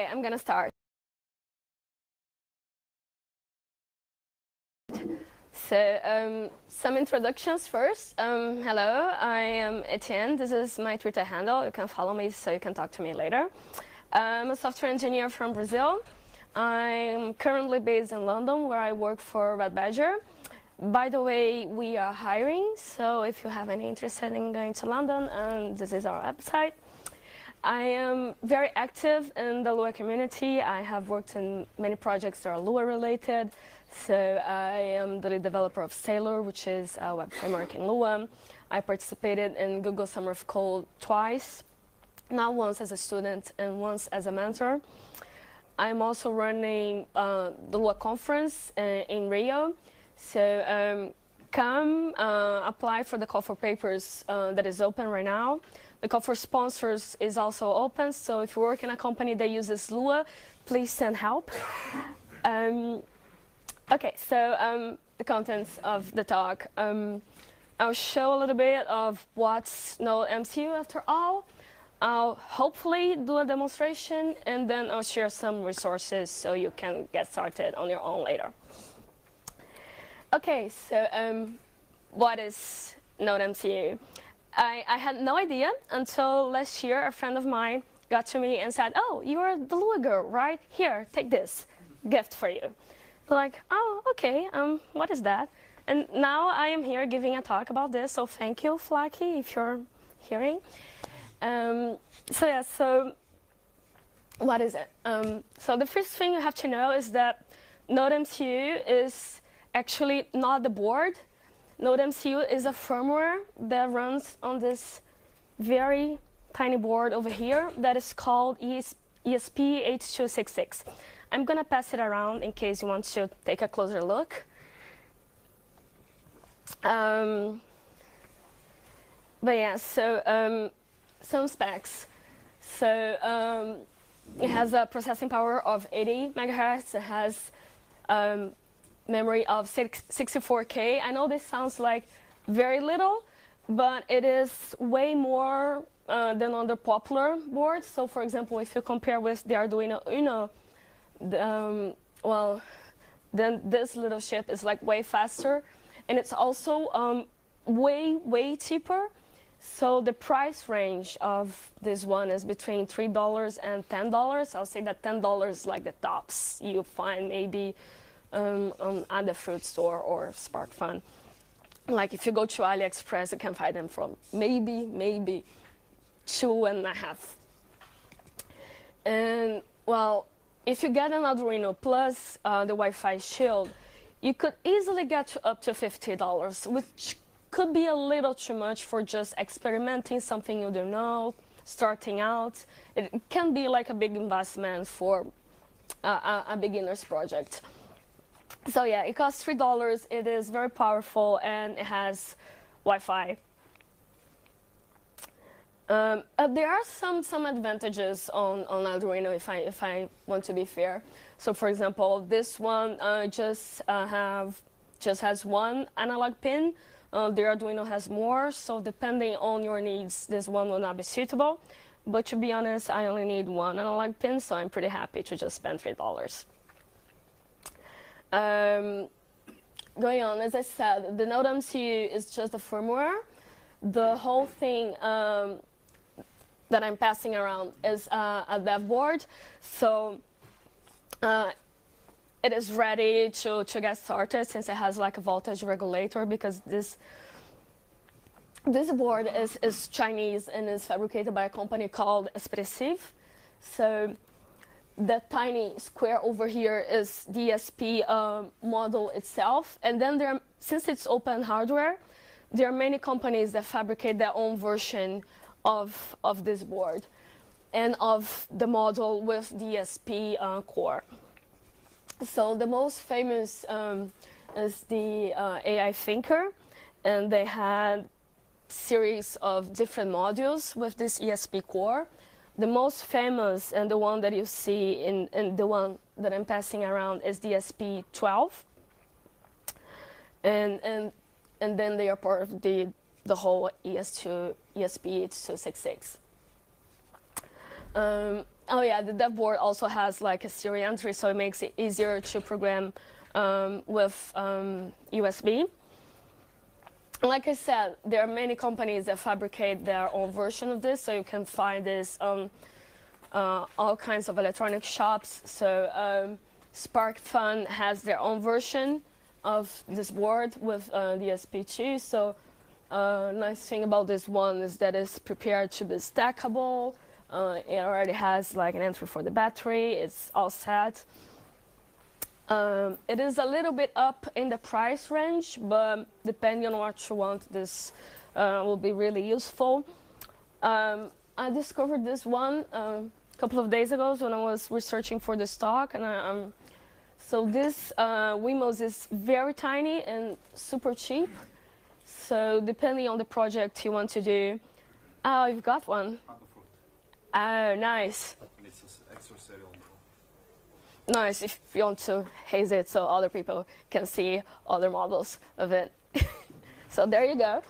Okay, I'm gonna start. So, some introductions first. Hello, I am Etienne. This is my Twitter handle. You can follow me so you can talk to me later. I'm a software engineer from Brazil. I'm currently based in London, where I work for Red Badger. By the way, we are hiring, so if you have any interest in going to London, this is our website. I am very active in the Lua community. I have worked in many projects that are Lua related. So I am the lead developer of Sailor, which is a web framework in Lua. I participated in Google Summer of Code twice, not once as a student and once as a mentor. I'm also running the Lua conference in Rio. So come apply for the call for papers that is open right now. The call for sponsors is also open, so if you work in a company that uses Lua, please send help. Okay, so the contents of the talk. I'll show a little bit of what's NodeMCU after all. I'll hopefully do a demonstration, and then I'll share some resources so you can get started on your own later. Okay, so what is NodeMCU? I had no idea until last year. A friend of mine got to me and said, "Oh, you're the Lua girl, right? Here, take this gift for you." Like, oh, okay, what is that? And now I am here giving a talk about this, so thank you, Flaky, if you're hearing. So what is it? So the first thing you have to know is that NodeMCU is actually not the board. NodeMCU is a firmware that runs on this very tiny board over here that is called ESP8266. I'm going to pass it around in case you want to take a closer look. But yeah, so some specs. So it has a processing power of 80 megahertz. It has memory of 64K. I know this sounds like very little, but it is way more than other popular boards. So for example, if you compare with the Arduino Uno, then this little chip is like way faster, and it's also way cheaper. So the price range of this one is between $3 and $10. I'll say that $10 is like the tops you find maybe at the fruit store or SparkFun. Like if you go to AliExpress, you can find them from maybe $2.5. And well, if you get an Arduino plus the Wi-Fi shield, you could easily get to up to $50, which could be a little too much for just experimenting something you don't know, starting out. It can be like a big investment for a beginner's project. So yeah, it costs $3. It is very powerful, and it has Wi-Fi. There are some advantages on Arduino if I want to be fair. So for example, this one just has one analog pin. The Arduino has more, so depending on your needs, this one will not be suitable. But to be honest, I only need one analog pin, so I'm pretty happy to just spend $3. Going on, as I said, the NodeMCU is just a firmware. The whole thing that I'm passing around is a dev board, so it is ready to get started since it has like a voltage regulator, because this board is Chinese and is fabricated by a company called Expressive. So the tiny square over here is the ESP model itself. And then since it's open hardware, there are many companies that fabricate their own version of this board and of the model with the ESP core. So the most famous is the AI Thinker, and they had series of different modules with this ESP core. The most famous and the one that you see in the one that I'm passing around is the ESP12, and then they are part of the ESP8266. Oh yeah, the dev board also has like a serial entry, so it makes it easier to program with USB. Like I said, there are many companies that fabricate their own version of this, so you can find this all kinds of electronic shops. So SparkFun has their own version of this board with the SP2. So nice thing about this one is that it's prepared to be stackable. It already has like an entry for the battery. It's all set. It is a little bit up in the price range, but depending on what you want, this will be really useful. I discovered this one a couple of days ago when I was researching for the stock, and so this Wemos is very tiny and super cheap. So depending on the project you want to do, oh, you've got one. Oh, nice. And it's extra serial. Nice, if you want to haze it so other people can see other models of it. So there you go.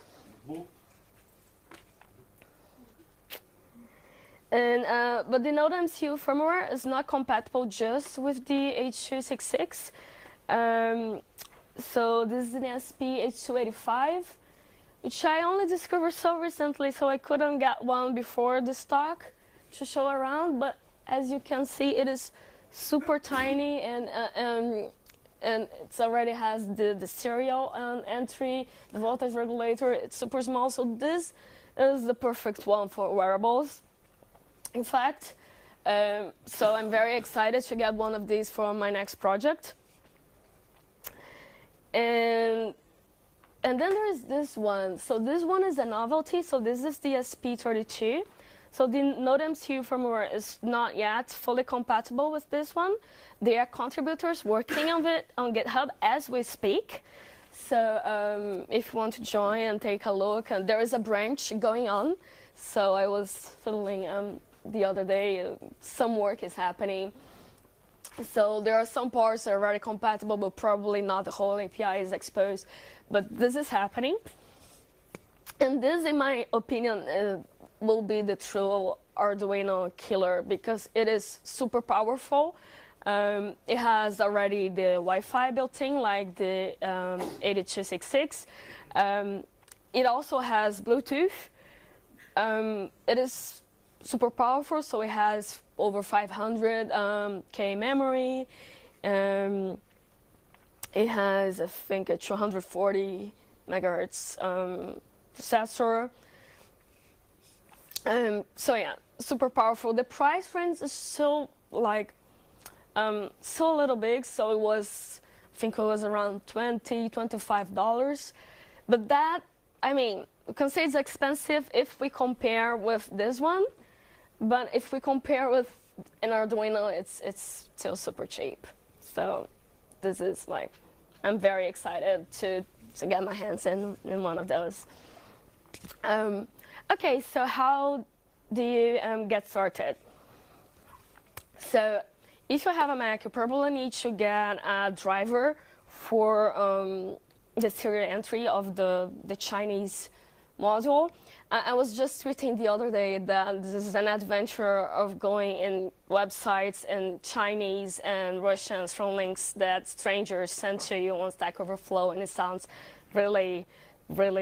And but the NodeMCU firmware is not compatible just with the H.266. So this is an SP H.285, which I only discovered so recently, so I couldn't get one before the stock to show around. But as you can see, it is super tiny, and it already has the serial entry, the voltage regulator. It's super small, so this is the perfect one for wearables. In fact, so I'm very excited to get one of these for my next project. And then there is this one. So this one is a novelty. So this is the SP32. So the NodeMCU firmware is not yet fully compatible with this one. There are contributors working on it on GitHub as we speak. So if you want to join and take a look, and there is a branch going on. So I was fiddling the other day, some work is happening. So there are some parts that are very compatible, but probably not the whole API is exposed. But this is happening. And this, in my opinion, will be the true Arduino killer because it is super powerful. It has already the Wi-Fi built in, like the 8266. It also has Bluetooth. It is super powerful, so it has over 500K memory. It has, I think, a 240 megahertz processor. So yeah, super powerful. The price range is still like still a little big, so it was, I think it was around $25. But that, I mean, you can say it's expensive if we compare with this one, but if we compare with an Arduino, it's still super cheap. So this is like, I'm very excited to get my hands in one of those. Okay, so how do you get started? So if you have a Mac, you probably need to get a driver for the serial entry of the Chinese module. I was just tweeting the other day that this is an adventure of going in websites in Chinese and Russian from links that strangers send to you on Stack Overflow, and it sounds really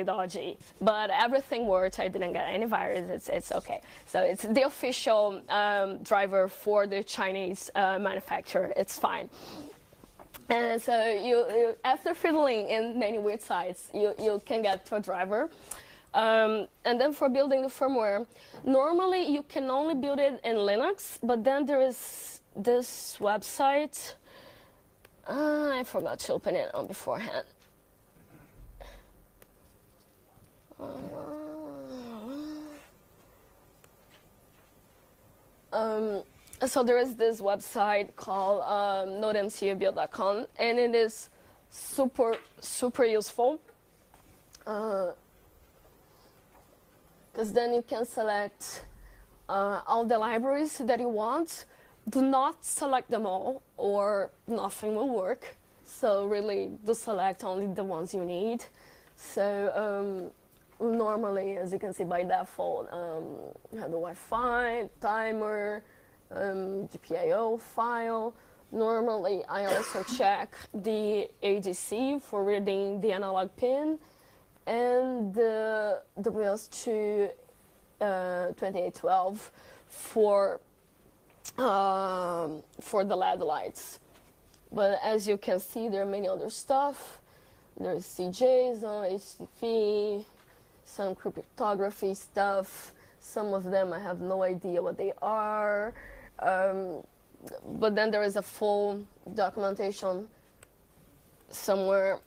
dodgy. But everything worked. I didn't get any virus. It's okay. So it's the official driver for the Chinese manufacturer. It's fine. And so you after fiddling in many weird sites, you can get to a driver. And then for building the firmware, normally you can only build it in Linux, but then there is this website. I forgot to open it on beforehand. So there is this website called NodeMCUbuild.com, and it is super useful. Because then you can select all the libraries that you want. Do not select them all, or nothing will work. So really, do select only the ones you need. So normally, as you can see by default, you have the Wi-Fi, timer, GPIO file. Normally, I also check the ADC for reading the analog pin and the WS2 2812 for the LED lights. But as you can see, there are many other stuff. There's CJs on HTTP, some cryptography stuff. Some of them I have no idea what they are. But then there is a full documentation somewhere.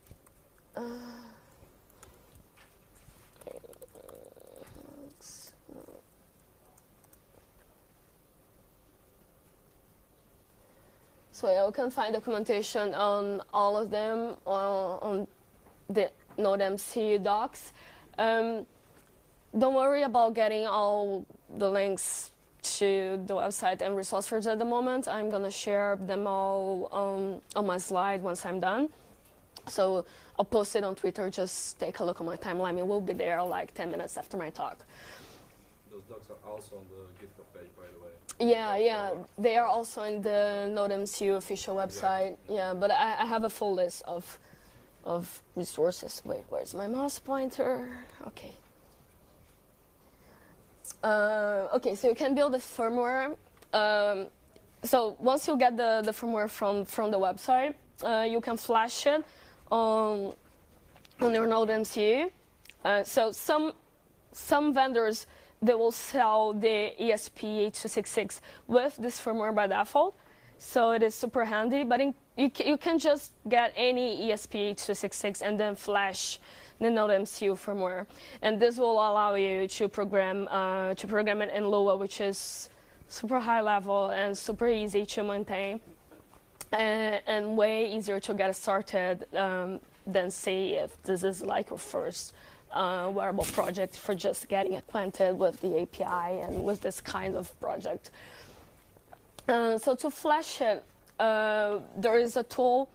So yeah, you can find documentation on all of them on the NodeMCU docs. Don't worry about getting all the links to the website and resources at the moment. I'm gonna share them all on my slide once I'm done. So I'll post it on Twitter, just take a look on my timeline. It will be there like 10 minutes after my talk. Those docs are also on the GitHub page, by the way. Yeah, they are also in the NodeMCU official website. Yeah, but I have a full list of resources. Wait, where's my mouse pointer? Okay. Okay, so you can build the firmware. So once you get the firmware from the website, you can flash it on your NodeMCU. So some vendors, they will sell the ESP8266 with this firmware by default. So it is super handy, but you can just get any ESP8266 and then flash the NodeMCU firmware. And this will allow you to program it in Lua, which is super high level and super easy to maintain and way easier to get started than say if this is like your first wearable project for just getting acquainted with the API and with this kind of project. So to flash it, there is a tool,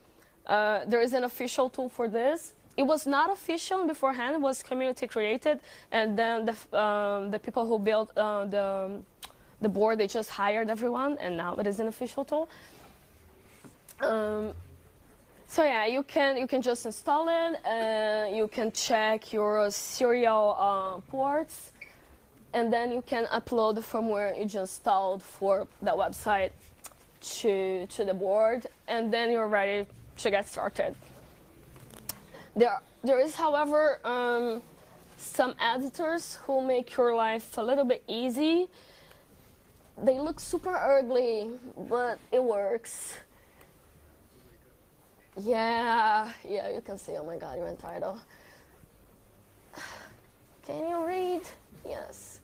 there is an official tool for this. It was not official beforehand, it was community created, and then the people who built the board, they just hired everyone, and now it is an official tool. So yeah, you can just install it, you can check your serial ports, and then you can upload the firmware you just installed for the website to the board, and then you're ready to get started. There is, however, some editors who make your life a little bit easy. They look super ugly, but it works. Yeah, you can see, oh my God, you're entitled. Can you read? Yes.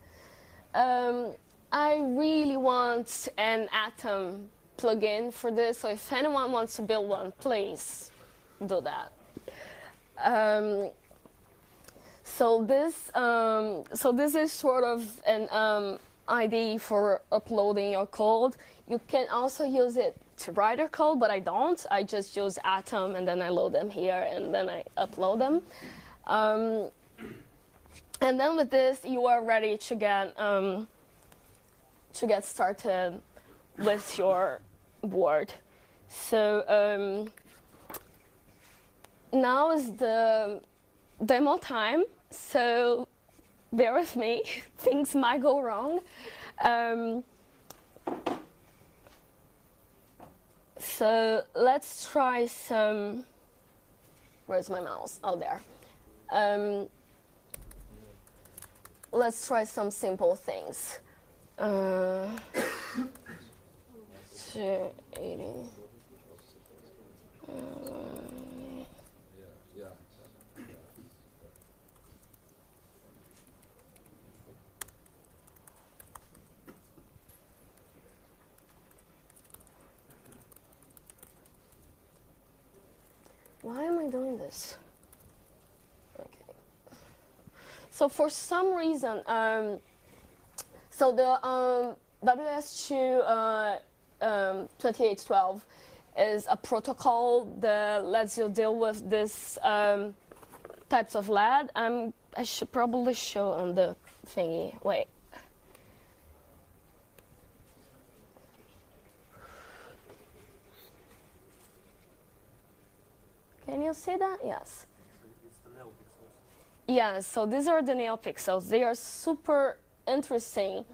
I really want an Atom plugin for this, so if anyone wants to build one, please do that. So this is sort of an IDE for uploading your code. You can also use it to write your code, but I don't. I just use Atom and then I load them here and then I upload them. And then with this, you are ready to get started with your board. So now is the demo time, so bear with me. Things might go wrong. So let's try some, where's my mouse? Oh, there. Let's try some simple things. 280. Why am I doing this? Okay. So for some reason, so the WS2 2812 is a protocol that lets you deal with this types of LED. I should probably show on the thingy. Wait. Can you see that? Yes. It's the nail pixels. Yeah, so these are the nail pixels. They are super interesting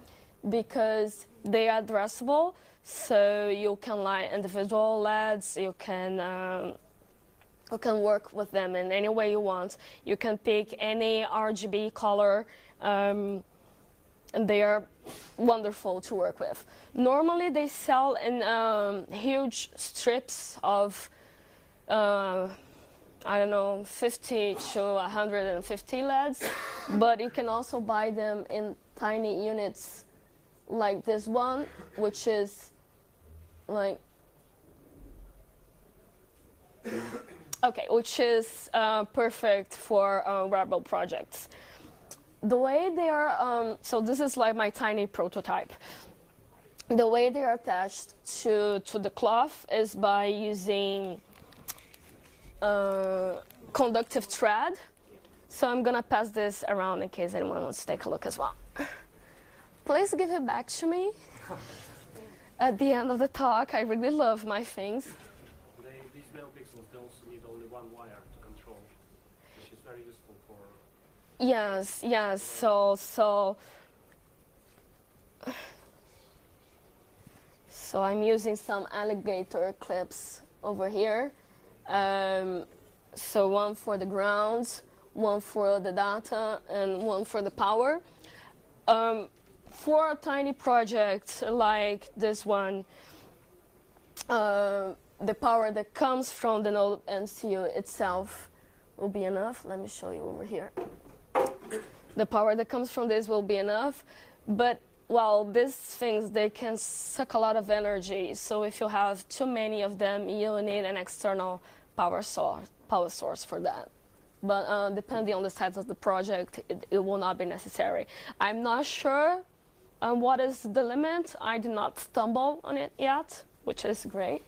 because they are addressable. So you can light individual LEDs. You can work with them in any way you want. You can pick any RGB color, and they are wonderful to work with. Normally, they sell in huge strips of I don't know, 50 to 150 LEDs, but you can also buy them in tiny units like this one, which is like, okay, which is perfect for wearable projects. The way they are, so this is like my tiny prototype. The way they are attached to the cloth is by using conductive thread. So I'm gonna pass this around in case anyone wants to take a look as well. Please give it back to me at the end of the talk. I really love my things. These nail pixels, they also need only one wire to control, which is very useful for... Yes, yes, so I'm using some alligator clips over here. So one for the grounds, one for the data, and one for the power. For a tiny project like this one, the power that comes from the NodeMCU itself will be enough. Let me show you over here. The power that comes from this will be enough, but well, these things, they can suck a lot of energy. So if you have too many of them, you'll need an external power source for that. But depending on the size of the project, it will not be necessary. I'm not sure what is the limit. I did not stumble on it yet, which is great.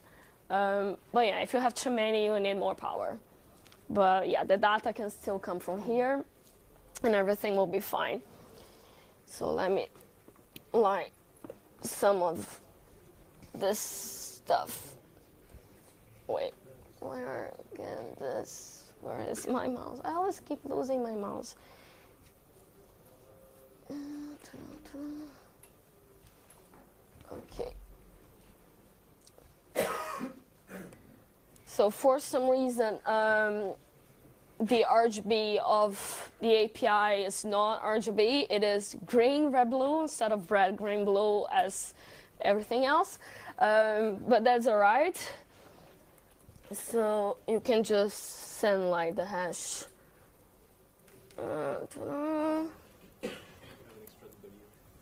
But yeah, if you have too many, you need more power. But yeah, the data can still come from here, and everything will be fine. So let me light some of this stuff. Wait, where again this? Where is my mouse? I always keep losing my mouse. Okay. So for some reason, the RGB of the API is not RGB. It is green, red, blue instead of red, green, blue as everything else. But that's all right. So you can just send like the hash.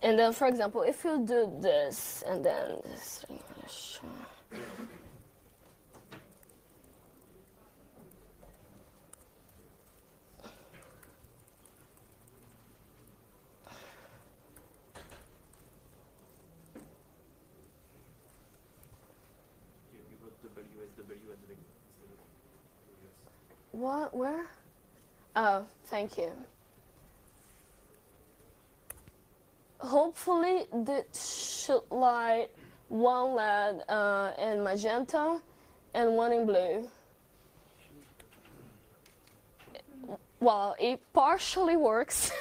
And then, for example, if you do this and then this hash. What? Where? Oh, thank you. Hopefully, this should light one LED in magenta and one in blue. Well, it partially works,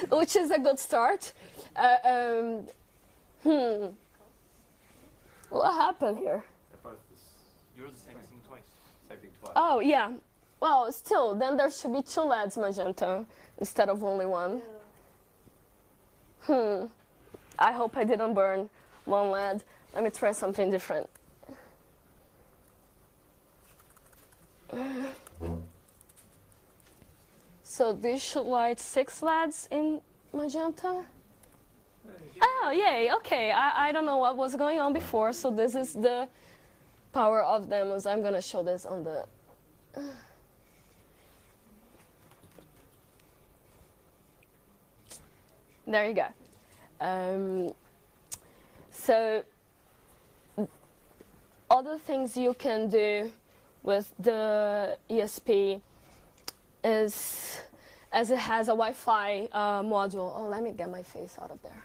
which is a good start. What happened here? You're the same thing twice. Same thing twice. Oh, yeah. Well, still, then there should be two LEDs magenta instead of only one. I hope I didn't burn one LED. Let me try something different. So this should light 6 LEDs in magenta. Oh, yay, okay. I don't know what was going on before, so this is the power of them. As I'm gonna show this on the... There you go. So other things you can do with the ESP is, as it has a Wi-Fi module. Oh, let me get my face out of there.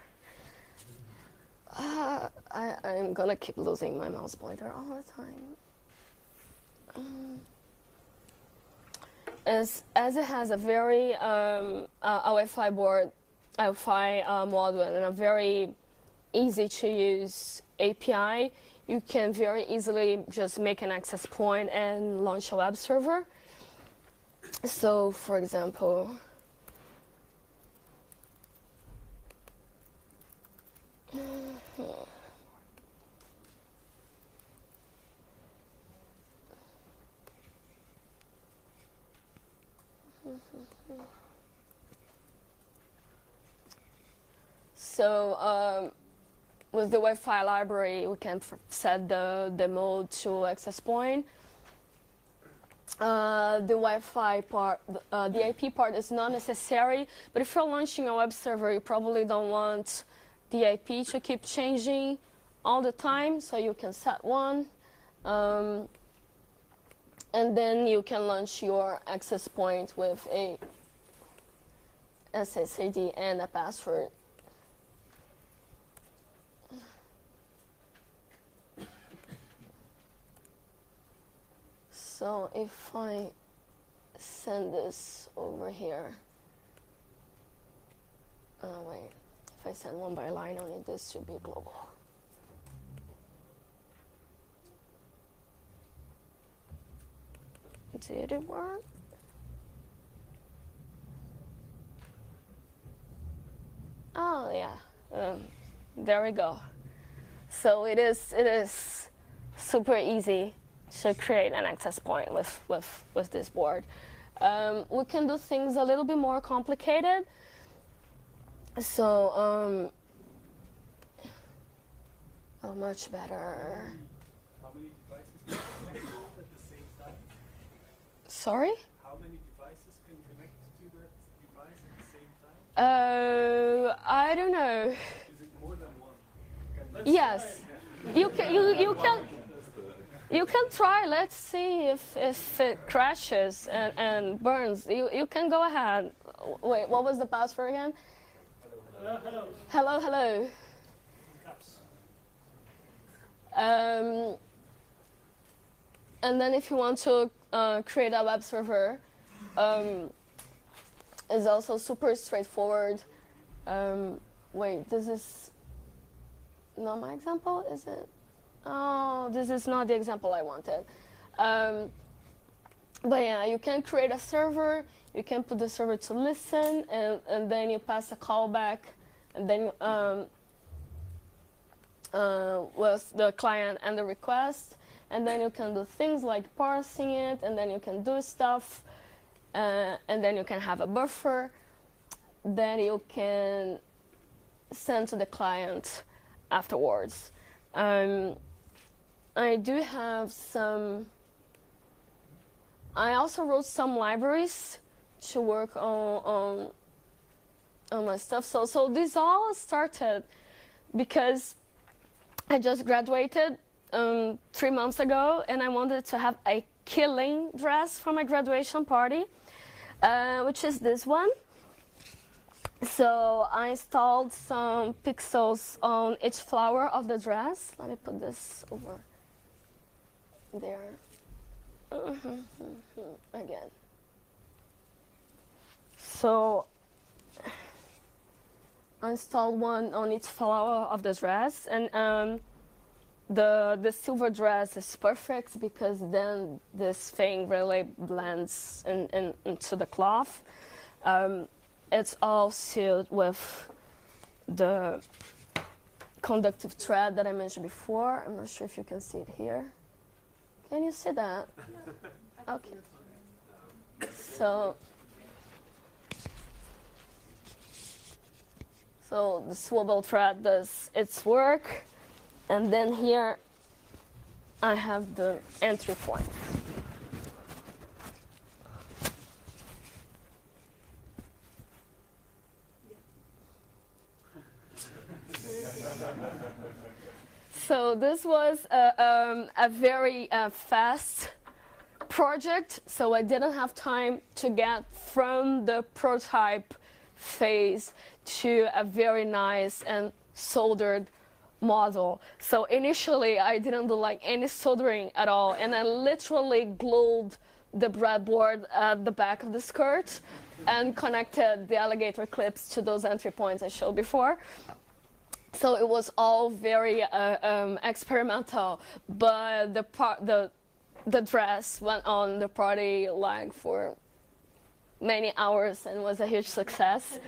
I'm gonna keep losing my mouse pointer all the time. as it has a very a Wi-Fi board, Wi-Fi module, and a very easy to use API, you can very easily just make an access point and launch a web server. So, for example, so with the Wi-Fi library, we can set the mode to access point. The Wi-Fi part, the IP part is not necessary, but if you're launching a web server, you probably don't want the IP to keep changing all the time, so you can set one. And then you can launch your access point with a SSID and a password. So if I send this over here, wait, if I send one by line, only this should be global. Did it work? Oh yeah, there we go. So it is super easy to create an access point with this board. We can do things a little bit more complicated. So, oh, much better. How many devices can connect at the same time? Sorry? How many devices can connect to that device at the same time? I don't know. Is it more than one? Yes, you can try. Let's see if it crashes and burns. You can go ahead. Wait, what was the password again? Hello, hello. And then if you want to create a web server, it's also super straightforward. Wait, this is not my example, is it? Oh, this is not the example I wanted. But yeah, you can create a server, you can put the server to listen, and then you pass a callback, and then with the client and the request, and then you can do things like parsing it, and then you can do stuff, and then you can have a buffer that you can send to the client afterwards. I do have some. I also wrote some libraries to work on my stuff. So this all started because I just graduated 3 months ago, and I wanted to have a killing dress for my graduation party, which is this one. So I installed some pixels on each flower of the dress. Let me put this over there. Again. So I installed one on each flower of the dress, and the silver dress is perfect because then this thing really blends into the cloth. It's all sealed with the conductive thread that I mentioned before. I'm not sure if you can see it here. Can you see that? Okay. So the swivel thread does its work, and then here I have the entry point. So this was a very fast project, so I didn't have time to get from the prototype phase to a very nice and soldered model. So initially, I didn't do like any soldering at all, and I literally glued the breadboard at the back of the skirt and connected the alligator clips to those entry points I showed before. So it was all very experimental, but the dress went on the party like for many hours and was a huge success.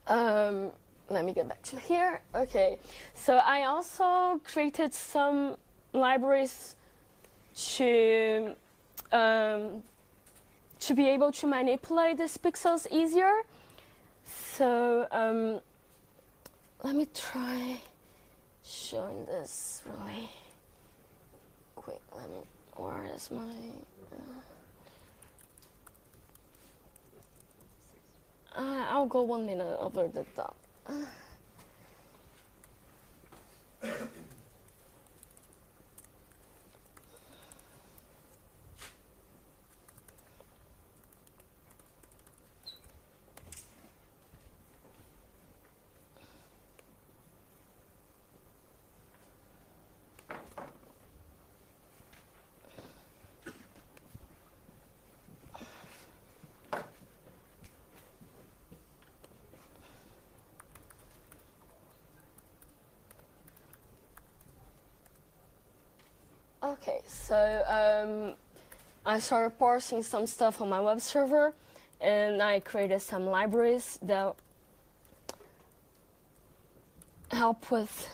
Let me get back to here. Okay, so I also created some libraries to be able to manipulate these pixels easier. So let me try showing this really quick. Where is my? I'll go 1 minute over the top. Okay, so I started parsing some stuff on my web server, and I created some libraries that help with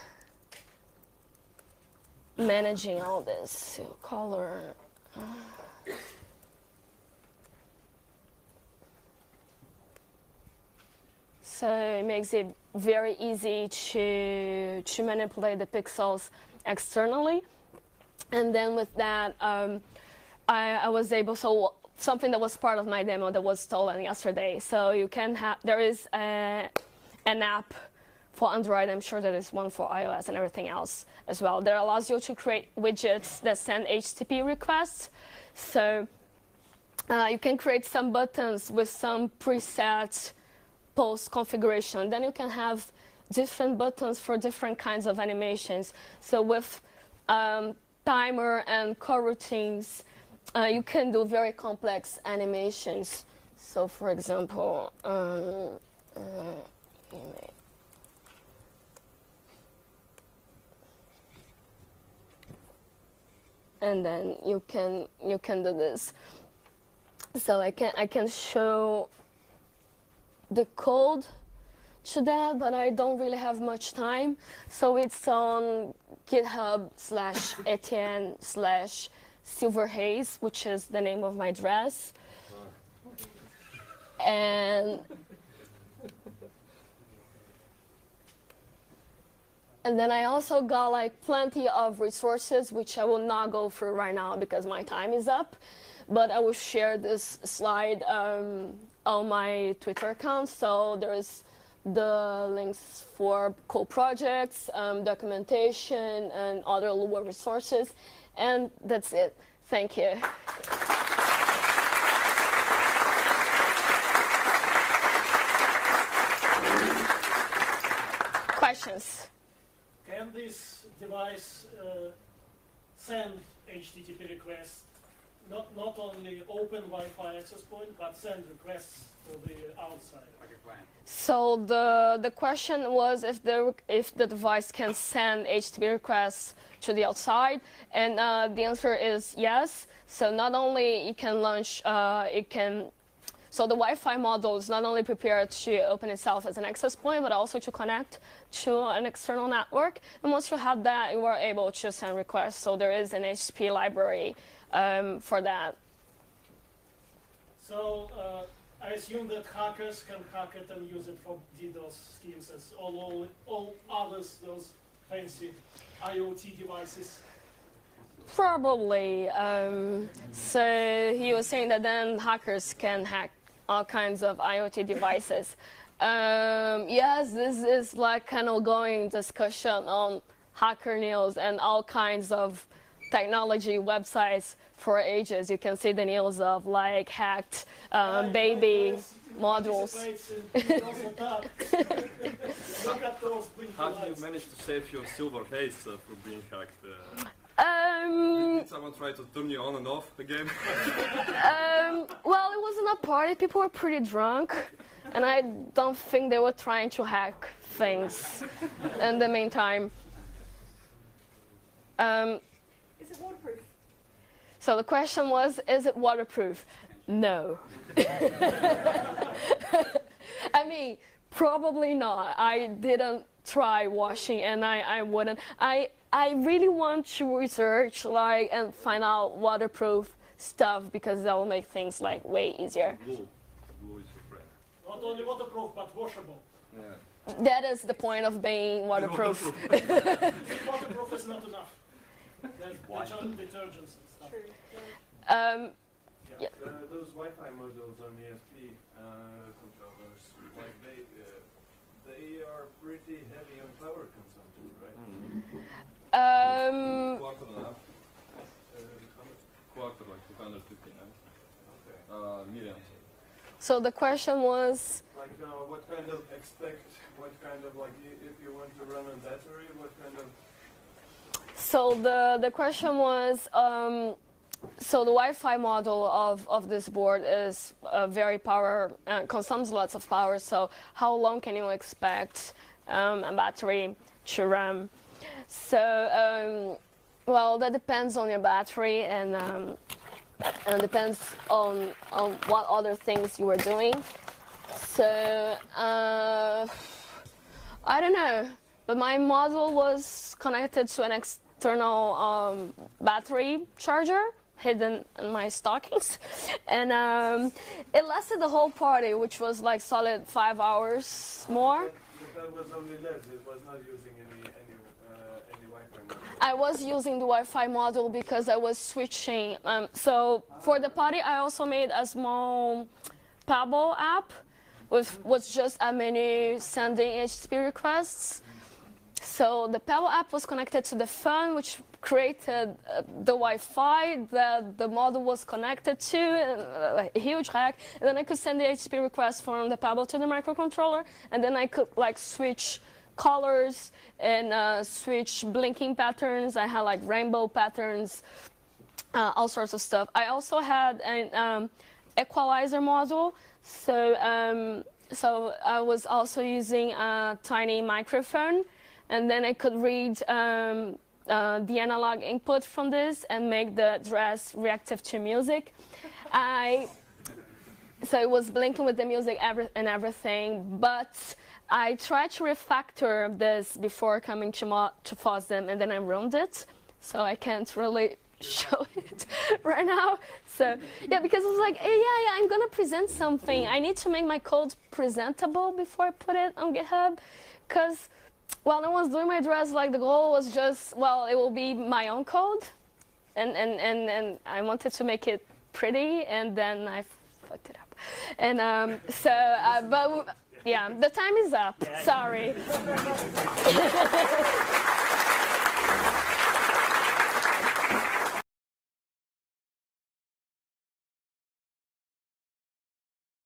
managing all this. So color. So it makes it very easy to manipulate the pixels externally. And then with that, I was able, so something that was part of my demo that was stolen yesterday. So you can have, there is an app for Android, I'm sure there is one for iOS and everything else as well, that allows you to create widgets that send HTTP requests. So you can create some buttons with some preset post configuration. Then you can have different buttons for different kinds of animations. So with timer and coroutines, you can do very complex animations. So for example, and then you can do this. So I can show the code to that, but I don't really have much time. So it's on GitHub/Etienne/Silverhaze, which is the name of my dress. And then I also got like plenty of resources, which I will not go through right now because my time is up. But I will share this slide on my Twitter account. So there's the links for cool projects, documentation, and other Lua resources. And that's it. Thank you. Questions? Can this device send HTTP requests, not only open Wi-Fi access point, but send requests to the outside? So the question was if the device can send HTTP requests to the outside, and the answer is yes. So not only it can launch, so the Wi-Fi model is not only prepared to open itself as an access point, but also to connect to an external network. And once you have that, you are able to send requests. So there is an HTTP library for that. So I assume that hackers can hack it and use it for DDoS schemes as all others, those fancy IoT devices. Probably. So he was saying that then hackers can hack all kinds of IoT devices. Yes, this is like an ongoing discussion on Hacker News and all kinds of technology websites for ages. You can see the news of like hacked baby. modules. Look at those How did you manage to save your silver haze from being hacked? Did someone try to turn you on and off again? Well, it wasn't a party. People were pretty drunk, and I don't think they were trying to hack things in the meantime. Is it waterproof? So the question was, is it waterproof? No. I mean, probably not. I didn't try washing, and I wouldn't. I really want to research like and find out waterproof stuff because that will make things like way easier. Glue. Glue is your friend. Not only waterproof, but washable. Yeah. That is the point of being waterproof. Waterproof is not enough. There's detergents and stuff. True. Yeah. Those Wi-Fi modules on ESP controllers, like they are pretty heavy on power consumption, right? Quarter and a half. Quarter, like 259 milliamps. So the question was, Like, what kind of like, if you want to run on battery, what kind of... so the question was, so the Wi-Fi model of this board is very consumes lots of power. So how long can you expect a battery to run? So well, that depends on your battery and depends on what other things you were doing. So I don't know, but my model was connected to an external battery charger hidden in my stockings, and it lasted the whole party, which was like solid 5 hours more. But that was only LED, it was not using any Wi-Fi module. I was using the Wi-Fi module because I was switching. So for the party, I also made a small Pebble app with just a menu sending HTTP requests. So the Pebble app was connected to the phone, which created the Wi-Fi that the model was connected to, a huge hack. And then I could send the HTTP request from the Pebble to the microcontroller, and then I could like switch colors and switch blinking patterns. I had like rainbow patterns, all sorts of stuff. I also had an equalizer module. So I was also using a tiny microphone, and then I could read the analog input from this and make the dress reactive to music. So it was blinking with the music and everything, but I tried to refactor this before coming to FOSDEM, and then I ruined it, so I can't really show it right now. So yeah, because I was like, hey, yeah, I'm gonna present something. I need to make my code presentable before I put it on GitHub, because while I was doing my dress, like the goal was just, well, it will be my own code, and I wanted to make it pretty, and then I fucked it up. And but yeah, the time is up. Sorry.